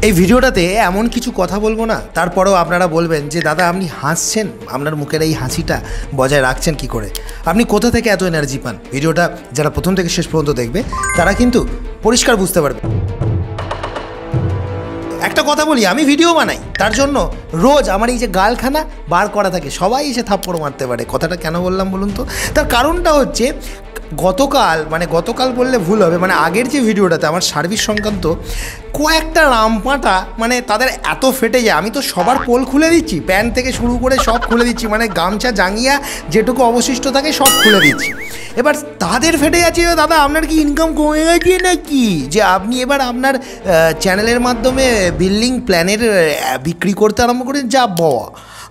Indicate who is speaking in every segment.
Speaker 1: এই ভিডিওটাতে এমন কিছু কথা বলবো না, তারপরেও আপনারা বলবেন যে দাদা আপনি হাসছেন, আপনার মুখের এই হাসিটা বজায় রাখছেন কি করে, আপনি কোথা থেকে এত এনার্জি পান। ভিডিওটা যারা প্রথম থেকে শেষ পর্যন্ত দেখবে তারা কিন্তু পরিষ্কার বুঝতে পারবে। একটা কথা বলি, আমি ভিডিও বানাই, তার জন্য রোজ আমার এই যে গালখানা বার করা থাকে, সবাই এসে থাপ্পড় মারতে পারে। কথাটা কেন বললাম বলুন তো? তার কারণটা হচ্ছে গতকাল বললে ভুল হবে, আগের যে ভিডিওটাতে আমার সার্ভিস সংক্রান্ত কয়েকটা রামপাটা তাদের এত ফেটে যায়, আমি তো সবার পোল খুলে দিচ্ছি, প্যান্ট থেকে শুরু করে সব খুলে দিচ্ছি, গামছা জাঙ্গিয়া যেটুকু অবশিষ্ট থাকে সব খুলে দিচ্ছি। এবার তাদের ফেটে যাচ্ছে, দাদা আপনার কি ইনকাম কমে গেছে নাকি যে আপনি এবার আপনার চ্যানেলের মাধ্যমে বিল্ডিং প্ল্যানের বিক্রি করতে আরম্ভ করেন? যা বাবা,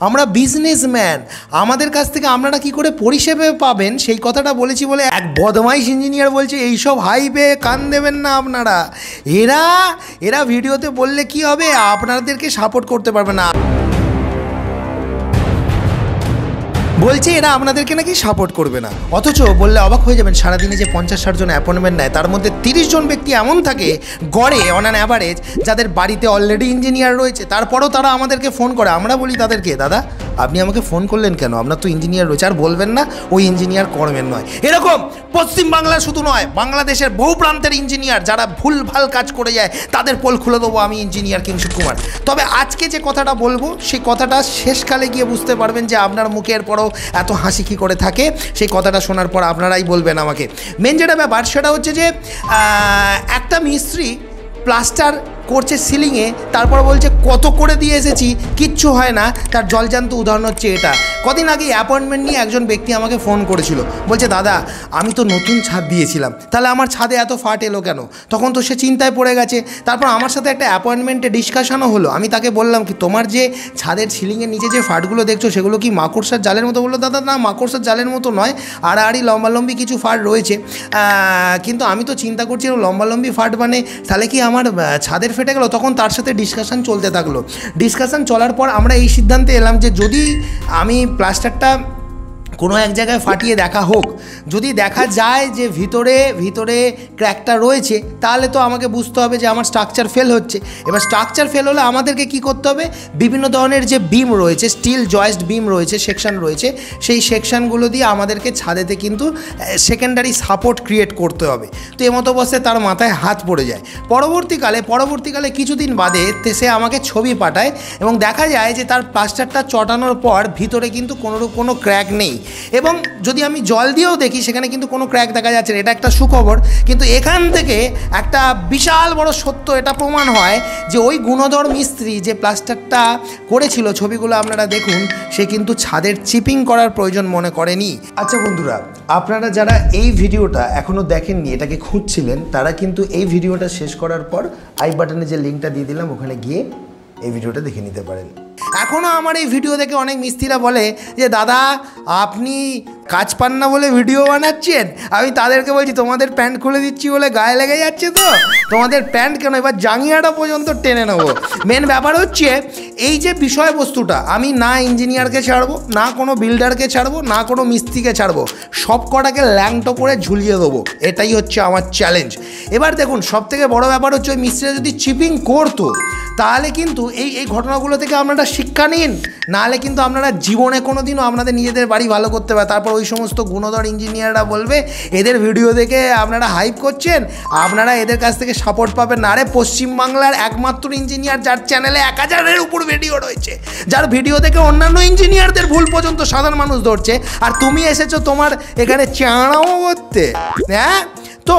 Speaker 1: আমরা বিজনেসম্যান, আমাদের কাছ থেকে আপনারা কি করে পরিষেবা পাবেন সেই কথাটা বলেছি বলে এক বদমাইশ ইঞ্জিনিয়ার বলছে এইসব হাইপে কান দেবেন না আপনারা। এরা ভিডিওতে বললে কি হবে, আপনাদেরকে সাপোর্ট করতে পারবে না। বলছে এরা আপনাদেরকে নাকি সাপোর্ট করবে না, অথচ বললে অবাক হয়ে যাবেন সারাদিনে যে 50-60 জন অ্যাপয়েন্টমেন্ট নেয়, তার মধ্যে 30 জন ব্যক্তি এমন থাকে গড়ে অন অ্যান অ্যাভারেজ যাদের বাড়িতে অলরেডি ইঞ্জিনিয়ার রয়েছে, তারপরেও তারা আমাদেরকে ফোন করে। আমরা বলি তাদেরকে, দাদা আপনি আমাকে ফোন করলেন কেন, আপনার তো ইঞ্জিনিয়ার রয়েছে। আর বলবেন না ওই ইঞ্জিনিয়ার কর্মের নয়। এরকম পশ্চিমবাংলা শুধু নয়, বাংলাদেশের বহু প্রান্তের ইঞ্জিনিয়ার যারা ভুলভাল কাজ করে যায় তাদের পোল খুলে দেবো আমি, ইঞ্জিনিয়ার কুমার। তবে আজকে যে কথাটা বলবো সেই কথাটা শেষকালে গিয়ে বুঝতে পারবেন যে আপনার মুখের পরও এত হাসি কী করে থাকে। সেই কথাটা শোনার পর আপনারাই বলবেন আমাকে। মেন যেটা ব্যাপার সেটা হচ্ছে যে একটা মিস্ত্রি প্লাস্টার করছে সিলিংয়ে, তারপর বলছে কত করে দিয়ে এসেছি, কিচ্ছু হয় না। তার জলজান্ত উদাহরণ হচ্ছে এটা। কদিন আগে অ্যাপয়েন্টমেন্ট নিয়ে একজন ব্যক্তি আমাকে ফোন করেছিল, বলছে দাদা আমি তো নতুন ছাদ দিয়েছিলাম, তাহলে আমার ছাদে এত ফাট এলো কেন? তখন তো সে চিন্তায় পড়ে গেছে। তারপর আমার সাথে একটা অ্যাপয়েন্টমেন্টে ডিসকাশনও হলো। আমি তাকে বললাম কি তোমার যে ছাদের সিলিংয়ের নিচে যে ফাটগুলো দেখছো সেগুলো কি মাকড়সার জালের মতো? বললো দাদা না, মাকড়সার জালের মতো নয়, আড়াআড়ি লম্বালম্বি কিছু ফাট রয়েছে, কিন্তু আমি তো চিন্তা করছি লম্বালম্বি ফাট তাহলে কি আমার ছাদের ফেটে গেল। তখন তার সাথে ডিসকাশন চলতে থাকলো। ডিসকাশন চলার পর আমরা এই সিদ্ধান্তে এলাম যে যদি আমি প্লাস্টারটা কোনো এক জায়গায় ফাটিয়ে দেখা হোক, যদি দেখা যায় যে ভিতরে ক্র্যাকটা রয়েছে, তাহলে তো আমাকে বুঝতে হবে যে আমার স্ট্রাকচার ফেল হচ্ছে। এবার স্ট্রাকচার ফেল হলে আমাদেরকে কি করতে হবে, বিভিন্ন ধরনের যে বিম রয়েছে, স্টিল জয়েস্ট বিম রয়েছে, সেকশন রয়েছে, সেই সেকশনগুলো দিয়ে আমাদেরকে ছাদেতে কিন্তু সেকেন্ডারি সাপোর্ট ক্রিয়েট করতে হবে। তো এমতো অবস্থায় তার মাথায় হাত পড়ে যায়। পরবর্তীকালে কিছুদিন বাদে সে আমাকে ছবি পাঠায় এবং দেখা যায় যে তার প্লাস্টারটা চটানোর পর ভিতরে কিন্তু কোনো ক্র্যাক নেই, এবং যদি আমি জল দিয়েও দেখি সেখানে কিন্তু কোনো ক্র্যাক দেখা যাচ্ছে না। এটা একটা সুখবর। কিন্তু এখান থেকে একটা বিশাল বড় সত্য এটা প্রমাণ হয় যে ওই গুণধর মিস্ত্রি যে প্লাস্টারটা করেছিল, ছবিগুলো আপনারা দেখুন, সে কিন্তু ছাদের চিপিং করার প্রয়োজন মনে করেনি। আচ্ছা বন্ধুরা, আপনারা যারা এই ভিডিওটা এখনও দেখেননি, এটাকে খুঁজছিলেন, তারা কিন্তু এই ভিডিওটা শেষ করার পর আই বাটনে যে লিঙ্কটা দিয়ে দিলাম ওখানে গিয়ে এই ভিডিওটা দেখে নিতে পারেন। এখনও আমার এই ভিডিও দেখে অনেক মিস্ত্রিরা বলে যে দাদা আপনি কাজ পান না বলে ভিডিও বানাচ্ছেন। আমি তাদেরকে বলছি তোমাদের প্যান্ট খুলে দিচ্ছি বলে গায়ে লেগে যাচ্ছে, তো তোমাদের প্যান্ট কেন, এবার জাঙ্গিয়াটা পর্যন্ত টেনে নেবো। মেন ব্যাপার হচ্ছে এই যে বিষয়বস্তুটা, আমি না ইঞ্জিনিয়ারকে ছাড়বো, না কোনো বিল্ডারকে ছাড়বো, না কোনো মিস্ত্রিকে ছাড়বো, সব কটাকে ল্যাংটো করে ঝুলিয়ে দেবো। এটাই হচ্ছে আমার চ্যালেঞ্জ। এবার দেখুন, সবথেকে বড় ব্যাপার হচ্ছে ওই মিস্ত্রিরা যদি চিপিং করতো তাহলে কিন্তু এই ঘটনাগুলো থেকে আপনারা শিক্ষা নিন, নাহলে কিন্তু আপনারা জীবনে কোনো দিনও আপনাদের নিজেদের বাড়ি ভালো করতে পারে। তারপর ওই সমস্ত গুণধর ইঞ্জিনিয়াররা বলবে এদের ভিডিও দেখে আপনারা হাইপ করছেন, আপনারা এদের কাছ থেকে সাপোর্ট পাবেন না। আরে পশ্চিমবাংলার একমাত্র ইঞ্জিনিয়ার যার চ্যানেলে 1000-এর উপর ভিডিও রয়েছে, যার ভিডিও দেখে অন্যান্য ইঞ্জিনিয়ারদের ভুল পর্যন্ত সাধারণ মানুষ ধরছে, আর তুমি এসেছো তোমার এখানে চাঁড়াও করতে। হ্যাঁ, তো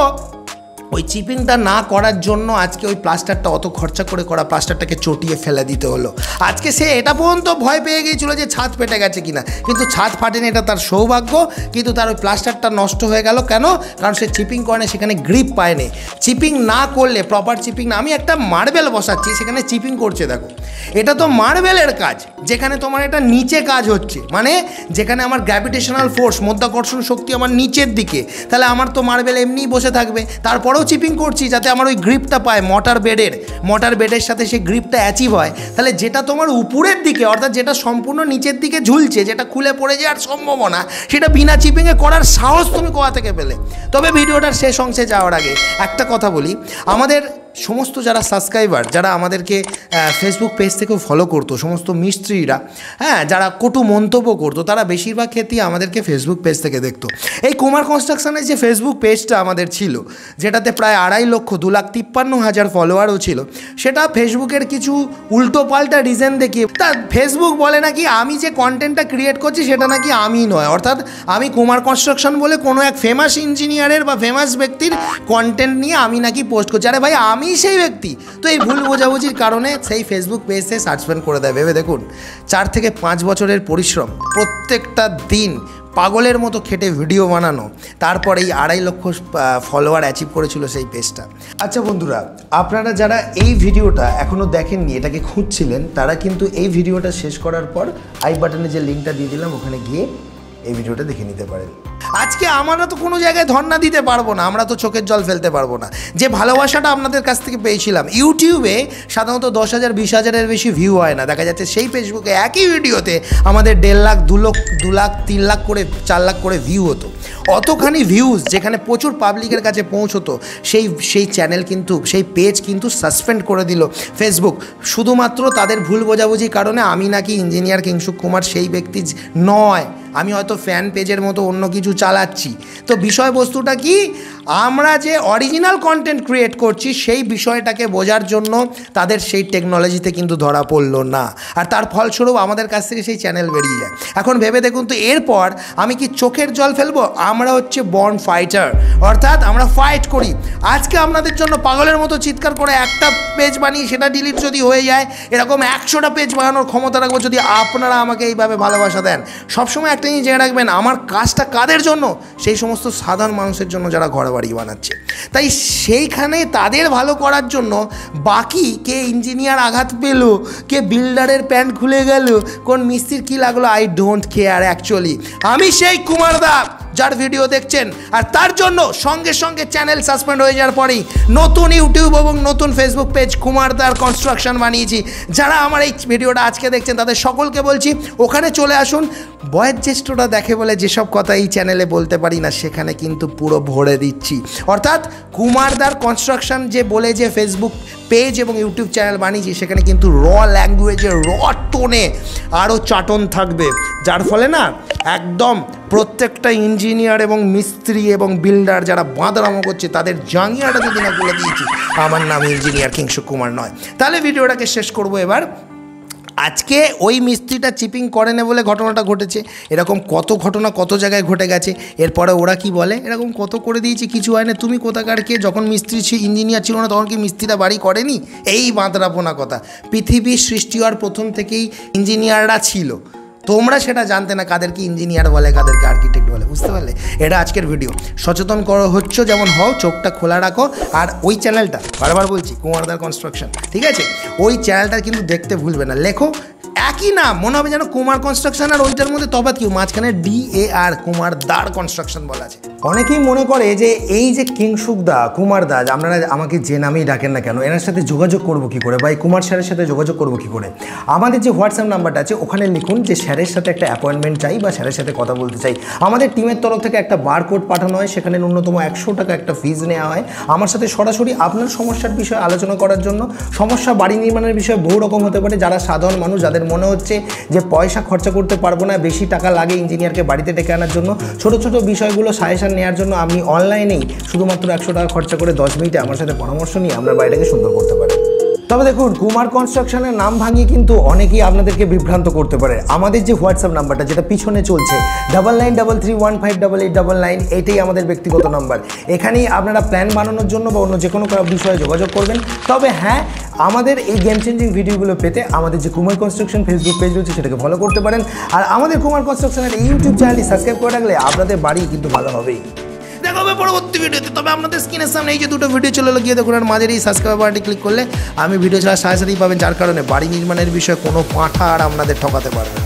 Speaker 1: ওই চিপিংটা না করার জন্য আজকে ওই প্লাস্টারটা অত খরচা করে করা প্লাস্টারটাকে চটিয়ে ফেলে দিতে হলো। আজকে সে এটা পর্যন্ত ভয় পেয়ে গিয়েছিল যে ছাদ ফেটে গেছে কিনা, কিন্তু ছাদ ফাটেনি, এটা তার সৌভাগ্য। কিন্তু তার ওই প্লাস্টারটা নষ্ট হয়ে গেল কেন? কারণ সে চিপিং করে না, সেখানে গ্রিপ পায়নি। চিপিং না করলে, প্রপার চিপিং না, আমি একটা মার্বেল বসাচ্ছি, সেখানে চিপিং করছে, দেখো এটা তো মার্বেলের কাজ, যেখানে তোমার এটা নিচে কাজ হচ্ছে, যেখানে আমার গ্র্যাভিটেশনাল ফোর্স, মধ্যাকর্ষণ শক্তি আমার নিচের দিকে, তাহলে আমার তো মার্বেল এমনিই বসে থাকবে। তারপরেও চিপিং করছি যাতে আমার ওই গ্রিপটা পায় মোটর বেডের সাথে সেই গ্রিপটা অ্যাচিভ হয়। তাহলে যেটা তোমার উপরের দিকে, অর্থাৎ যেটা সম্পূর্ণ নিচের দিকে ঝুলছে, যেটা খুলে পড়ে যাওয়ার সম্ভাবনা, সেটা বিনা চিপিংয়ে করার সাহস তুমি কোথা থেকে পেলে? তবে ভিডিওটার শেষ অংশে যাওয়ার আগে একটা কথা বলি, আমাদের সমস্ত যারা সাবস্ক্রাইবার, যারা আমাদেরকে ফেসবুক পেজ থেকেও ফলো করতো, সমস্ত মিস্ত্রিরা, হ্যাঁ, যারা কটু মন্তব্য করতো, তারা বেশিরভাগ ক্ষেত্রেই আমাদেরকে ফেসবুক পেজ থেকে দেখতো। এই কুমার কনস্ট্রাকশনের যে ফেসবুক পেজটা আমাদের ছিল, যেটাতে প্রায় 2,53,000 ফলোয়ারও ছিল, সেটা ফেসবুকের কিছু উল্টোপাল্টা রিজন দেখিয়ে তা ফেসবুক বলে নাকি আমি যে কন্টেন্টটা ক্রিয়েট করছি সেটা নাকি আমি নয়, অর্থাৎ আমি কুমার কনস্ট্রাকশন বলে কোনো এক ফেমাস ইঞ্জিনিয়ারের বা ফেমাস ব্যক্তির কন্টেন্ট নিয়ে আমি নাকি পোস্ট করছি। আরে ভাই, আমি সেই ব্যক্তি। তো এই ভুল বোঝাবুঝির কারণে সেই ফেসবুক পেজে সাসপেন্ড করে দেয়। ভেবে দেখুন, 4 থেকে 5 বছরের পরিশ্রম, প্রত্যেকটা দিন পাগলের মতো খেটে ভিডিও বানানো, তারপর এই 2.5 লক্ষ ফলোয়ার অ্যাচিভ করেছিল সেই পেজটা। আচ্ছা বন্ধুরা, আপনারা যারা এই ভিডিওটা এখনও দেখেননি, এটাকে খুঁজছিলেন, তারা কিন্তু এই ভিডিওটা শেষ করার পর আই বাটনে যে লিঙ্কটা দিয়ে দিলাম ওখানে গিয়ে এই ভিডিওটা দেখে নিতে পারেন। আজকে আমরা তো কোনো জায়গায় ধর্ণা দিতে পারবো না, আমরা তো চোখের জল ফেলতে পারবো না। যে ভালোবাসাটা আপনাদের কাছ থেকে পেয়েছিলাম, ইউটিউবে সাধারণত 10,000 20,000-এর বেশি ভিউ হয় না, দেখা যাচ্ছে সেই ফেসবুকে একই ভিডিওতে আমাদের 1.5 লাখ 2 লাখ 3 লাখ করে 4 লাখ করে ভিউ হতো। অতখানি ভিউজ যেখানে প্রচুর পাবলিকের কাছে পৌঁছতো, সেই চ্যানেল কিন্তু, সেই পেজ কিন্তু সাসপেন্ড করে দিল ফেসবুক, শুধুমাত্র তাদের ভুল বোঝাবুঝির কারণে। আমি নাকি ইঞ্জিনিয়ার কিংশুক কুমার সেই ব্যক্তি নয়, আমি হয়তো ফ্যান পেজের মতো অন্য কিছু চালাচ্ছি। তো বিষয়বস্তুটা কি, আমরা যে অরিজিনাল কন্টেন্ট ক্রিয়েট করছি সেই বিষয়টাকে বোঝার জন্য তাদের সেই টেকনোলজিতে কিন্তু ধরা পড়লো না, আর তার ফলস্বরূপ আমাদের কাছ থেকে সেই চ্যানেল বেরিয়ে যায়। এখন ভেবে দেখুন তো, এরপর আমি কি চোখের জল ফেলবো? আমরা হচ্ছে বর্ন ফাইটার, অর্থাৎ আমরা ফাইট করি। আজকে আপনাদের জন্য পাগলের মতো চিৎকার করে একটা পেজ বানিয়ে সেটা ডিলিট যদি হয়ে যায়, এরকম 100টা পেজ বানানোর ক্ষমতা রাখবো যদি আপনারা আমাকে এইভাবে ভালোবাসা দেন। সবসময় একটা জিনিস জেনে রাখবেন, আমার কাজটা কাদের জন্য? সেই সমস্ত সাধারণ মানুষের জন্য যারা ঘর বাড়ি বানাচ্ছে। তাই সেইখানে তাদের ভালো করার জন্য বাকি কে ইঞ্জিনিয়ার আঘাত পেল, কে বিল্ডারের প্যান্ট খুলে গেল, কোন মিস্ত্রির কী লাগলো, আই ডোন্ট কেয়ার। অ্যাকচুয়ালি আমি সেই কুমার দা যার ভিডিও দেখছেন, আর তার জন্য সঙ্গে সঙ্গে চ্যানেল সাসপেন্ড হয়ে যাওয়ার পরেই নতুন ইউটিউব এবং নতুন ফেসবুক পেজ কুমারদার কনস্ট্রাকশন বানিয়েছি। যারা আমার এই ভিডিওটা আজকে দেখছেন তাদের সকলকে বলছি, ওখানে চলে আসুন। বয়োজ্যেষ্ঠরা দেখে বলে যেসব কথা এই চ্যানেলে বলতে পারি না, সেখানে কিন্তু পুরো ভরে দিচ্ছি। অর্থাৎ কুমারদার কনস্ট্রাকশন যে বলে যে ফেসবুক পেজ এবং ইউটিউব চ্যানেল বানিয়েছি, সেখানে কিন্তু র ল্যাঙ্গুয়েজে, র টোনে আরও চাটন থাকবে, যার ফলে না একদম প্রত্যেকটা ইঞ্জিনিয়ার এবং মিস্ত্রি এবং বিল্ডার যারা বাঁদরামো করছে তাদের জাঙ্গিয়াটা যদি না বলে দিয়েছি আমার নাম ইঞ্জিনিয়ার কিংশুক কুমার নয়। তাহলে ভিডিওটাকে শেষ করবো এবার। আজকে ওই মিস্ত্রিটা চিপিং করে না বলে ঘটনাটা ঘটেছে, এরকম কত ঘটনা কত জায়গায় ঘটে গেছে। এরপরে ওরা কি বলে, এরকম কত করে দিয়েছি, কিছু হয় না, তুমি কোথাকার কে, যখন মিস্ত্রি ইঞ্জিনিয়ার ছিল না তখন কি মিস্ত্রিরা বাড়ি করেনি? এই বাঁদরাপোনা কথা। পৃথিবীর সৃষ্টি হওয়ার প্রথম থেকেই ইঞ্জিনিয়াররা ছিল, তোমরা সেটা জানতে না কাদেরকে ইঞ্জিনিয়ার বলে কাদেরকে আর্কিটেক্ট বলে, বুঝতে পারলে? এটা আজকের ভিডিও। সচেতন করো হচ্ছে যেমন হও, চোখটা খোলা রাখো। আর ওই চ্যানেলটা বারবার বলছি, কুমারদার কনস্ট্রাকশন, ঠিক আছে? ওই চ্যানেলটা কিন্তু দেখতে ভুলবে না। লেখো একই নাম, মনে হবে যেন কুমার কনস্ট্রাকশন, আর ওইটার মধ্যে তফাৎ কি, মাঝখানে DAR কুমারদার কনস্ট্রাকশন বলা আছে। অনেকেই মনে করে যে এই যে কিংশুক দা, কুমার দা, আপনারা আমাকে যে নামেই ডাকেন না কেন, এনার সাথে যোগাযোগ করবো কী করে, বা এই কুমার স্যারের সাথে যোগাযোগ করবো কী করে? আমাদের যে হোয়াটসঅ্যাপ নাম্বারটা আছে ওখানে লিখুন যে স্যারের সাথে একটা অ্যাপয়েন্টমেন্ট চাই বা স্যারের সাথে কথা বলতে চাই। আমাদের টিমের তরফ থেকে একটা বারকোড পাঠানো হয়, সেখানে ন্যূনতম 100 টাকা একটা ফিজ নেওয়া হয় আমার সাথে সরাসরি আপনার সমস্যার বিষয়ে আলোচনা করার জন্য। সমস্যা বাড়ি নির্মাণের বিষয়ে বহু রকম হতে পারে। যারা সাধারণ মানুষ, যাদের মনে হচ্ছে যে পয়সা খরচা করতে পারবো না, বেশি টাকা লাগে ইঞ্জিনিয়ারকে বাড়িতে ডেকে আনার জন্য, ছোটো ছোটো বিষয়গুলো সাজেশন নেওয়ার জন্য আপনি অনলাইনেই শুধুমাত্র 100 টাকা খরচা করে 10 মিনিটে আমার সাথে পরামর্শ নিয়ে আপনার বাড়িটাকে সুন্দর করতে পারেন। তবে দেখুন, কুমার কনস্ট্রাকশনের নাম ভাঙিয়ে কিন্তু অনেকেই আপনাদেরকে বিভ্রান্ত করতে পারে। আমাদের যে হোয়াটসঅ্যাপ নাম্বারটা যেটা পিছনে চলছে 9933158899, এটাই আমাদের ব্যক্তিগত নাম্বার। এখানেই আপনারা প্ল্যান বানানোর জন্য বা অন্য যে কোনো বিষয়ে যোগাযোগ করবেন। তবে হ্যাঁ, আমাদের এই গেম চেঞ্জিং ভিডিওগুলো পেতে আমাদের যে কুমার কনস্ট্রাকশন ফেসবুক পেজ রয়েছে সেটাকে ফলো করতে পারেন। আর আমাদের কুমার কনস্ট্রাকশনের এই ইউটিউব চ্যানেলটি সাবস্ক্রাইব করে রাখলে আপনাদের বাড়ি কিন্তু ভালো হবেই। দেখা হবে পরবর্তী ভিডিওতে। তবে আপনাদের স্ক্রিনের সামনে এই যে দুটো ভিডিও চলে গিয়ে দেখুন, আর মাঝের এই সাবস্ক্রাইব বাটনটি ক্লিক করলে আমি ভিডিও ছাড়া সাথে সাথেই পাবেন, যার কারণে বাড়ি নির্মাণের বিষয়ে কোনো পাঁঠা আর আপনাদের ঠকাতে পারবে না।